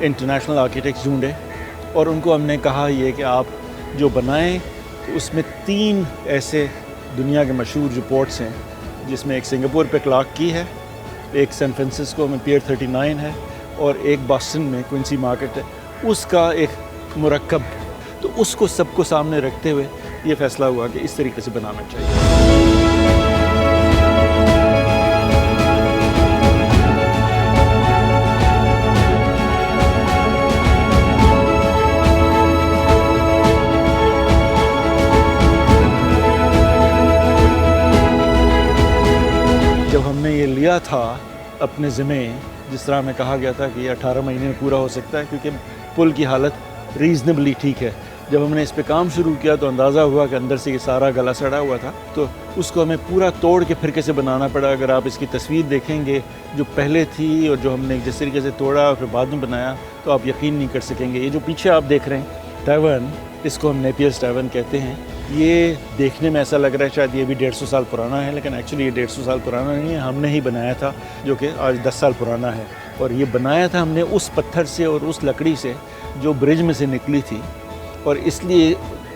International architects ڈھونڈے اور ان کو ہم نے کہا یہ کہ آپ جو بنائیں تو اس میں 3 ایسے دنیا کے مشہور جو پورٹس ہیں، جس میں ایک سنگاپور پہ کلارک کی ہے، ایک سین فرانسسکو میں پیئر 39 ہے اور ایک باسٹن میں کوئنسی مارکیٹ ہے، اس کا ایک مرکب، تو اس کو سب کو سامنے رکھتے ہوئے یہ فیصلہ ہوا کہ اس طریقے سے بنانا چاہیے۔ جب ہم نے یہ لیا تھا اپنے ذمے، جس طرح ہمیں کہا گیا تھا کہ یہ 18 مہینے میں پورا ہو سکتا ہے کیونکہ پل کی حالت ریزنیبلی ٹھیک ہے، جب ہم نے اس پہ کام شروع کیا تو اندازہ ہوا کہ اندر سے یہ سارا گلا سڑا ہوا تھا، تو اس کو ہمیں پورا توڑ کے پھر کیسے بنانا پڑا۔ اگر آپ اس کی تصویر دیکھیں گے جو پہلے تھی اور جو ہم نے جس طریقے سے توڑا اور پھر بعد میں بنایا، تو آپ یقین نہیں کر سکیں گے۔ یہ جو پیچھے آپ دیکھ رہے ہیں ٹیورن، اس کو ہم نیپیئرس ٹیورن کہتے ہیں، یہ دیکھنے میں ایسا لگ رہا ہے شاید یہ بھی 150 سال پرانا ہے، لیکن ایکچولی یہ 150 سال پرانا نہیں ہے، ہم نے ہی بنایا تھا، جو کہ آج 10 سال پرانا ہے۔ اور یہ بنایا تھا ہم نے اس پتھر سے اور اس لکڑی سے جو برج میں سے نکلی تھی، اور اس لیے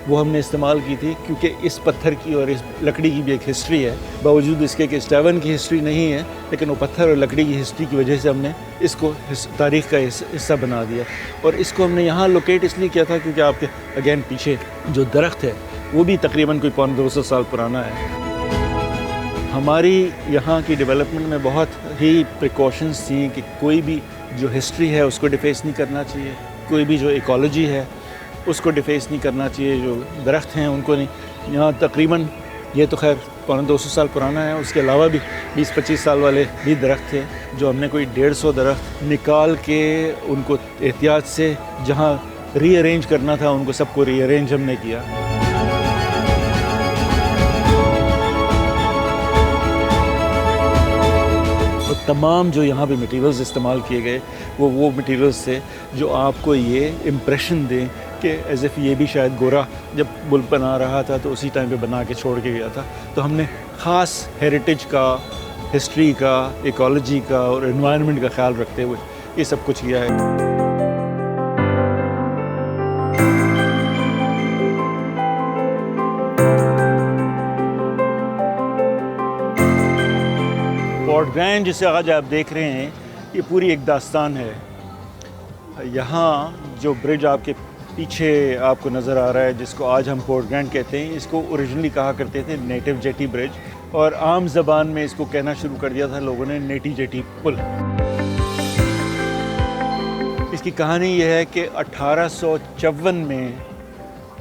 وہ ہم نے استعمال کی تھی کیونکہ اس پتھر کی اور اس لکڑی کی بھی ایک ہسٹری ہے، باوجود اس کے کہ اس ٹیورن کی ہسٹری نہیں ہے، لیکن وہ پتھر اور لکڑی کی ہسٹری کی وجہ سے ہم نے اس کو تاریخ کا حصہ بنا دیا۔ اور اس کو ہم نے یہاں لوکیٹ اس لیے کیا تھا کیونکہ آپ کے اگین پیچھے جو درخت ہے وہ بھی تقریباً کوئی 250 سال پرانا ہے۔ ہماری یہاں کی ڈیولپمنٹ میں بہت ہی پریکاشنز تھیں کہ کوئی بھی جو ہسٹری ہے اس کو ڈیفیس نہیں کرنا چاہیے، کوئی بھی جو ایکالوجی ہے اس کو ڈیفیس نہیں کرنا چاہیے، جو درخت ہیں ان کو نہیں۔ یہاں تقریباً یہ تو خیر 250 سال پرانا ہے، اس کے علاوہ بھی 20-25 سال والے بھی درخت تھے جو ہم نے کوئی 150 درخت نکال کے ان کو احتیاط سے جہاں ری ارینج کرنا تھا ان کو سب کو ری ارینج ہم نے کیا۔ اور تمام جو یہاں پہ مٹیریلز استعمال کیے گئے وہ مٹیریلز تھے جو آپ کو یہ امپریشن دیں کہ ایز ایف یہ بھی شاید گورا جب ملک بنا رہا تھا تو اسی ٹائم پہ بنا کے چھوڑ کے گیا تھا۔ تو ہم نے خاص ہیریٹیج کا، ہسٹری کا، ایکالوجی کا اور انوائرمنٹ کا خیال رکھتے ہوئے یہ سب کچھ کیا ہے۔ پورٹ گرینڈ جسے آج آپ دیکھ رہے ہیں یہ پوری ایک داستان ہے۔ یہاں جو برج آپ کے پیچھے آپ کو نظر آ رہا ہے جس کو آج ہم پورٹ گرینڈ کہتے ہیں، اس کو اوریجنلی کہا کرتے تھے نیٹو جیٹی برج، اور عام زبان میں اس کو کہنا شروع کر دیا تھا لوگوں نے نیٹی جیٹی پل۔ اس کی کہانی یہ ہے کہ 1854 میں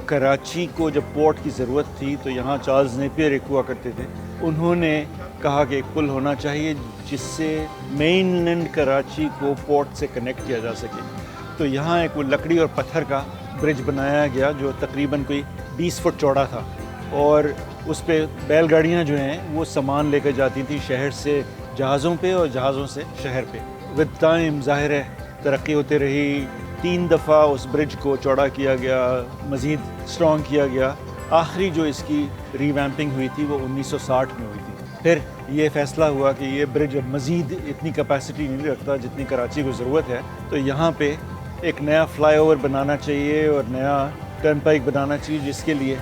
کراچی کو جب پورٹ کی ضرورت تھی تو یہاں چارلز نیپیئر ایک ہوا کرتے تھے، انہوں نے کہا کہ ایک پل ہونا چاہیے جس سے مین لینڈ کراچی کو پورٹ سے کنیکٹ کیا جا سکے۔ تو یہاں ایک وہ لکڑی اور پتھر کا برج بنایا گیا جو تقریباً کوئی 20 فٹ چوڑا تھا، اور اس پہ بیل گاڑیاں جو ہیں وہ سامان لے کے جاتی تھیں شہر سے جہازوں پہ اور جہازوں سے شہر پہ۔ ود ٹائم ظاہر ہے ترقی ہوتے رہی، 3 دفعہ اس برج کو چوڑا کیا گیا، مزید اسٹرانگ کیا گیا۔ آخری جو اس کی ری ویمپنگ ہوئی تھی وہ 1960 میں ہوئی تھی۔ پھر یہ فیصلہ ہوا کہ یہ برج اب مزید اتنی کیپیسٹی نہیں رکھتا جتنی کراچی کو ضرورت ہے، تو یہاں پہ ایک نیا فلائی اوور بنانا چاہیے اور نیا ٹرن پائک بنانا چاہیے، جس کے لیے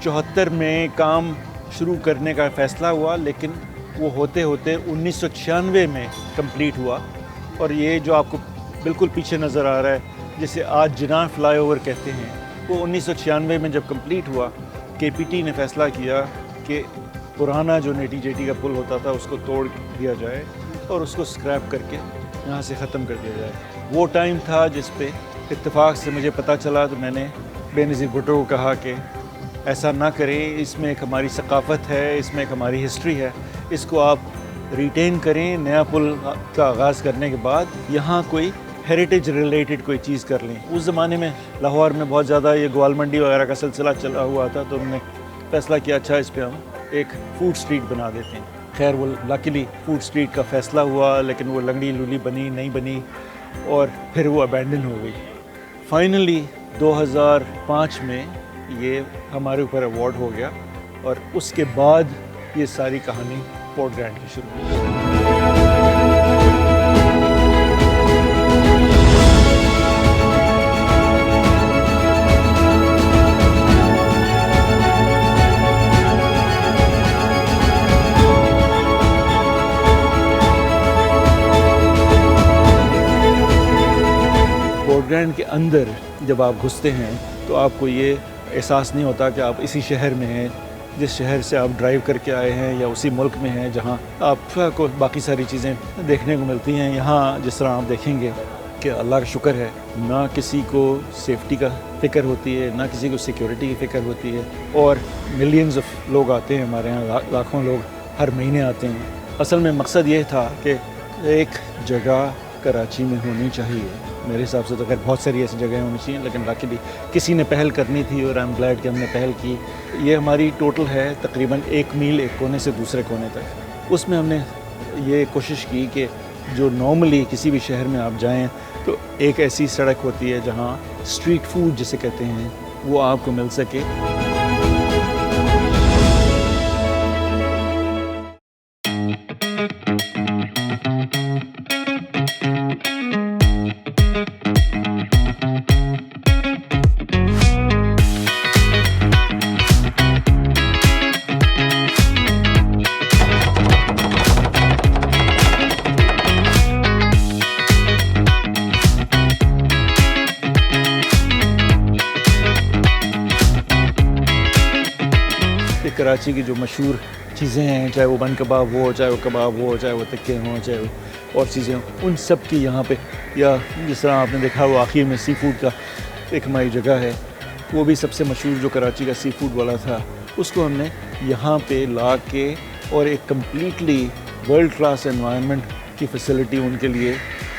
74 میں کام شروع کرنے کا فیصلہ ہوا، لیکن وہ ہوتے ہوتے 1996 میں کمپلیٹ ہوا۔ اور یہ جو آپ کو بالکل پیچھے نظر آ رہا ہے جسے آج جناح فلائی اوور کہتے ہیں، وہ 1996 میں جب کمپلیٹ ہوا کے پی ٹی نے فیصلہ کیا کہ پرانا جو نیٹی جیٹی کا پل ہوتا تھا اس کو توڑ دیا جائے اور اس کو سکریپ کر کے یہاں سے ختم کر دیا جائے۔ وہ ٹائم تھا جس پہ اتفاق سے مجھے پتہ چلا تو میں نے بے نظیر بھٹو کو کہا کہ ایسا نہ کریں، اس میں ایک ہماری ثقافت ہے، اس میں ایک ہماری ہسٹری ہے، اس کو آپ ریٹین کریں، نیا پل کا آغاز کرنے کے بعد یہاں کوئی ہیریٹیج ریلیٹڈ کوئی چیز کر لیں۔ اس زمانے میں لاہور میں بہت زیادہ یہ گوال منڈی وغیرہ کا سلسلہ چلا ہوا تھا، تو ہم نے فیصلہ کیا اچھا اس پہ ہم ایک فوڈ اسٹریٹ بنا دیتے ہیں۔ خیر وہ لاکیلی فوڈ اسٹریٹ کا فیصلہ ہوا، لیکن وہ لنگڑی لولی بنی نہیں بنی اور پھر وہ ابینڈن ہو گئی۔ فائنلی 2005 میں یہ ہمارے اوپر ایوارڈ ہو گیا، اور اس کے بعد یہ ساری کہانی پورٹ گرینڈ کی شروع ہوئی۔ کے اندر جب آپ گھستے ہیں تو آپ کو یہ احساس نہیں ہوتا کہ آپ اسی شہر میں ہیں جس شہر سے آپ ڈرائیو کر کے آئے ہیں، یا اسی ملک میں ہیں جہاں آپ کو باقی ساری چیزیں دیکھنے کو ملتی ہیں۔ یہاں جس طرح آپ دیکھیں گے کہ اللہ کا شکر ہے، نہ کسی کو سیفٹی کا فکر ہوتی ہے، نہ کسی کو سیکیورٹی کی فکر ہوتی ہے، اور ملینز آف لوگ آتے ہیں ہمارے یہاں، لاکھوں لوگ ہر مہینے آتے ہیں۔ اصل میں مقصد یہ تھا کہ ایک جگہ کراچی میں ہونی چاہیے، میرے حساب سے تو خیر بہت ساری ایسی جگہیں ہونی چاہیے، لیکن باقی بھی کسی نے پہل کرنی تھی، اور آئی ایم گلیڈ کہ ہم نے پہل کی۔ یہ ہماری ٹوٹل ہے تقریباً 1 میل ایک کونے سے دوسرے کونے تک۔ اس میں ہم نے یہ کوشش کی کہ جو نارملی کسی بھی شہر میں آپ جائیں تو ایک ایسی سڑک ہوتی ہے جہاں اسٹریٹ فوڈ جسے کہتے ہیں وہ آپ کو مل سکے۔ کراچی کی جو مشہور چیزیں ہیں، چاہے وہ بن کباب ہو، چاہے وہ کباب ہو، چاہے وہ تکے ہوں، چاہے وہ اور چیزیں ہوں، ان سب کی یہاں پہ، یا جس طرح آپ نے دیکھا وہ آخر میں سی فوڈ کا ایک ہماری جگہ ہے، وہ بھی سب سے مشہور جو کراچی کا سی فوڈ والا تھا، اس کو ہم نے یہاں پہ لا کے اور ایک کمپلیٹلی ورلڈ کلاس انوائرمنٹ کی فیسلٹی ان کے لیے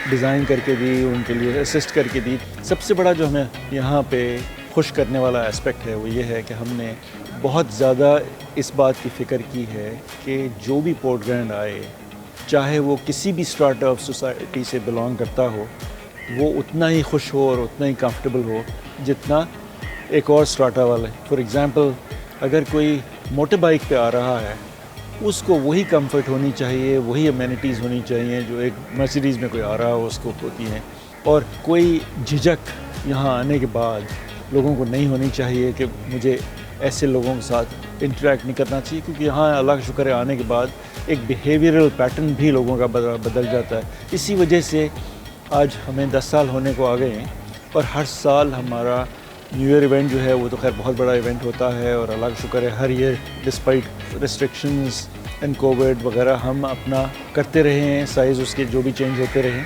ڈیزائن کر کے دی، ان کے لیے اسسٹ کر کے دی۔ سب سے بڑا جو ہمیں یہاں پہ خوش کرنے والا اسپیکٹ ہے وہ یہ ہے کہ ہم نے بہت زیادہ اس بات کی فکر کی ہے کہ جو بھی پورٹ گرینڈ آئے، چاہے وہ کسی بھی اسٹارٹ اپ سوسائٹی سے بلانگ کرتا ہو، وہ اتنا ہی خوش ہو اور اتنا ہی کمفرٹیبل ہو جتنا ایک اور اسٹارٹ اپ والے۔ فار ایگزامپل، اگر کوئی موٹر بائک پہ آ رہا ہے، اس کو وہی کمفرٹ ہونی چاہیے، وہی امینٹیز ہونی چاہیے جو ایک مرسیڈیز میں کوئی آ رہا ہو اس کو ہوتی ہیں، اور کوئی جھجک یہاں آنے کے بعد لوگوں کو نہیں ہونی چاہیے کہ مجھے ایسے لوگوں کے ساتھ انٹریکٹ نہیں کرنا چاہیے، کیونکہ یہاں اللہ کا شکر ہے آنے کے بعد ایک بیہیویئرل پیٹرن بھی لوگوں کا بدل جاتا ہے۔ اسی وجہ سے آج ہمیں 10 سال ہونے کو آ گئے ہیں، اور ہر سال ہمارا نیو ایئر ایونٹ جو ہے وہ تو خیر بہت بڑا ایونٹ ہوتا ہے، اور اللہ کا شکر ہے ہر year despite restrictions and COVID وغیرہ ہم اپنا کرتے رہے ہیں، سائز اس کے جو بھی چینج ہوتے رہے ہیں۔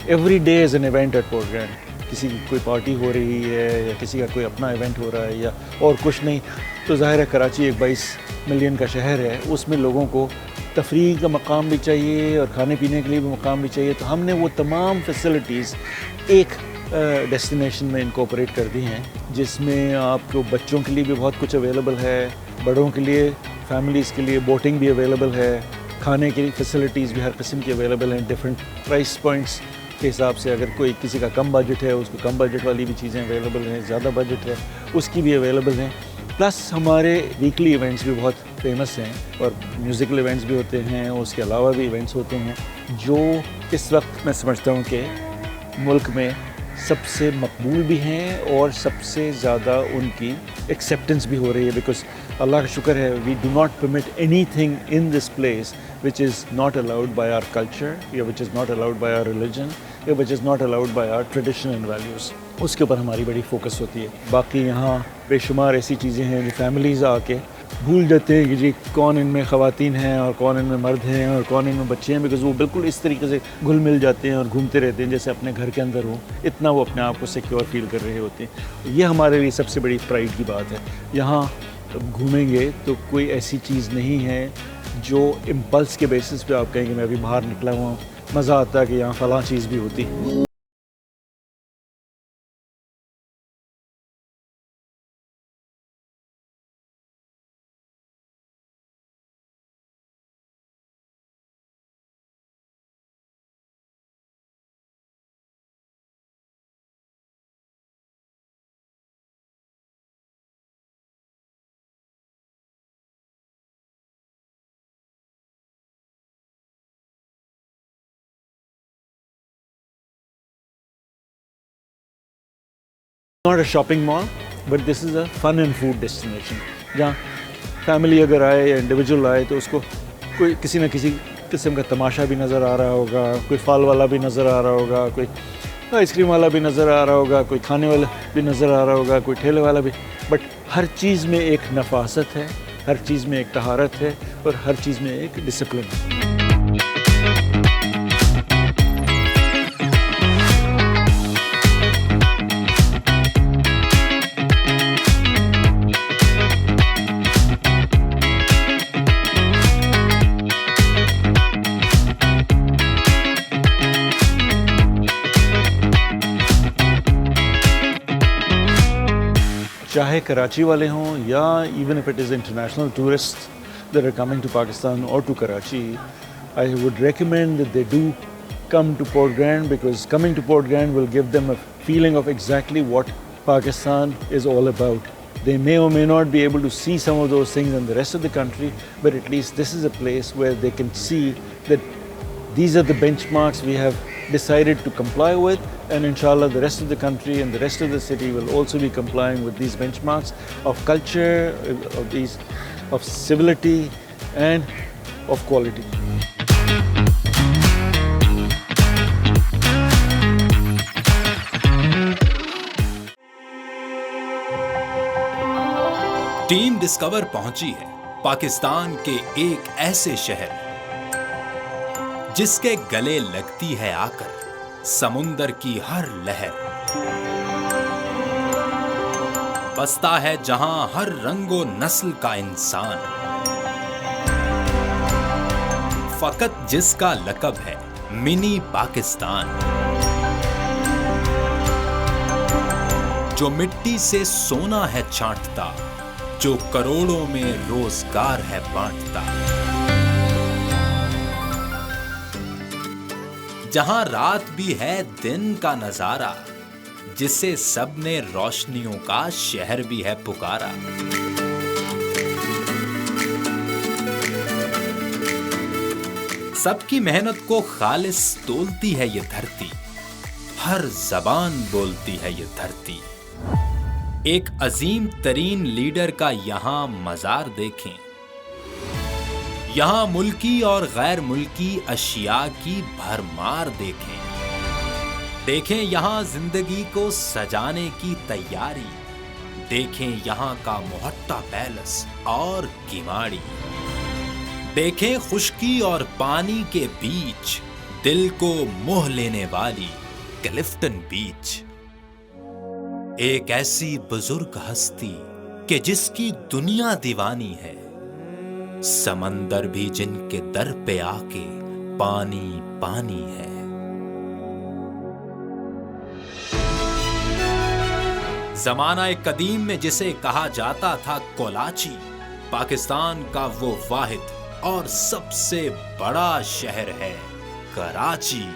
Every day is an event at Port Grand, کسی کی کوئی پارٹی ہو رہی ہے یا کسی کا کوئی اپنا ایونٹ ہو رہا ہے یا اور کچھ نہیں، تو ظاہر ہے کراچی ایک 22 ملین کا شہر ہے، اس میں لوگوں کو تفریح کا مقام بھی چاہیے اور کھانے پینے کے لیے بھی مقام بھی چاہیے، تو ہم نے وہ تمام فیسلٹیز ایک ڈیسٹینیشن میں انکوپریٹ کر دی ہیں، جس میں آپ کو بچوں کے لیے بھی بہت کچھ اویلیبل ہے، بڑوں کے لیے، فیملیز کے لیے بوٹنگ بھی اویلیبل ہے، کھانے کی فیسلٹیز بھی ہر قسم کی اویلیبل ہیں، ڈفرینٹ پرائس پوائنٹس کے حساب سے۔ اگر کوئی کسی کا کم بجٹ ہے اس کو کم بجٹ والی بھی چیزیں اویلیبل ہیں، زیادہ بجٹ ہے اس کی بھی اویلیبل ہیں۔ پلس ہمارے ویکلی ایونٹس بھی بہت فیمس ہیں، اور میوزیکل ایونٹس بھی ہوتے ہیں، اور اس کے علاوہ بھی ایونٹس ہوتے ہیں جو اس وقت میں سمجھتا ہوں کہ ملک میں سب سے مقبول بھی ہیں اور سب سے زیادہ ان کی ایکسیپٹنس بھی ہو رہی ہے، بیکاز اللہ کا شکر ہے we do not permit anything in this place which is not allowed by our culture, یا which is not allowed by our religion, یا which is not allowed by our tradition and values۔ اس کے اوپر ہماری بڑی focus ہوتی ہے۔ باقی یہاں بے شمار ایسی چیزیں ہیں جو فیملیز آ کے بھول جاتے ہیں کہ جی کون ان میں خواتین ہیں اور کون ان میں مرد ہیں اور کون ان میں بچے ہیں، بیکاز وہ بالکل اس طریقے سے گھل مل جاتے ہیں اور گھومتے رہتے ہیں جیسے اپنے گھر کے اندر ہوں، اتنا وہ اپنے آپ کو سیکیور فیل کر رہے ہوتے ہیں۔ یہ ہمارے لیے سب سے بڑی پرائڈ کی بات ہے۔ یہاں گھومیں گے تو کوئی ایسی چیز نہیں ہے جو امپلس کے بیسس پہ آپ کہیں کہ میں ابھی باہر نکلا ہوا ہوں، مزہ آتا ہے کہ یہاں فلاں چیز بھی ہوتی۔ Not a shopping mall but this is a fun and food destination, جہاں فیملی اگر آئے یا انڈیویجول آئے تو اس کو کوئی کسی نہ کسی قسم کا تماشا بھی نظر آ رہا ہوگا، کوئی پھل والا بھی نظر آ رہا ہوگا، کوئی آئس کریم والا بھی نظر آ رہا ہوگا, کوئی کھانے والا بھی نظر آ رہا ہوگا, کوئی ٹھیلے والا بھی, بٹ ہر چیز میں ایک نفاست ہے, ہر چیز میں ایک طہارت ہے, اور ہر چیز میں ایک ڈسپلن ہے. چاہے کراچی والے ہوں یا even if it is international tourist that are coming to Pakistan or to Karachi, I would recommend that they do come to Port Grange, because coming to Port Grange will give them a feeling of exactly what Pakistan is all about. They may or may not be able to see some of those things in the rest of the country, but at least this is a place where they can see that these are the benchmarks we have decided to comply with, and inshallah the rest of the country and the rest of the city will also be complying with these benchmarks of culture, of civility and of quality. Team discover پہنچی ہے پاکستان کے ایک ایسے شہر جس کے گلے لگتی ہے آ کر سمندر کی ہر لہر. بستا ہے جہاں ہر رنگ و نسل کا انسان, فقط جس کا لقب ہے منی پاکستان, جو مٹی سے سونا ہے چھانٹتا, جو کروڑوں میں روزگار ہے بانٹتا, جہاں رات بھی ہے دن کا نظارہ, جسے سب نے روشنیوں کا شہر بھی ہے پکارا. سب کی محنت کو خالص تولتی ہے یہ دھرتی, ہر زبان بولتی ہے یہ دھرتی. ایک عظیم ترین لیڈر کا یہاں مزار دیکھیں, یہاں ملکی اور غیر ملکی اشیاء کی بھرمار دیکھیں. دیکھیں یہاں زندگی کو سجانے کی تیاری, دیکھیں یہاں کا محٹا پیلس اور کماڑی, دیکھیں خشکی اور پانی کے بیچ دل کو موہ لینے والی کلفٹن بیچ. ایک ایسی بزرگ ہستی کہ جس کی دنیا دیوانی ہے, سمندر بھی جن کے در پہ آ کے پانی پانی ہے. زمانہ قدیم میں جسے کہا جاتا تھا کولاچی, پاکستان کا وہ واحد اور سب سے بڑا شہر ہے کراچی.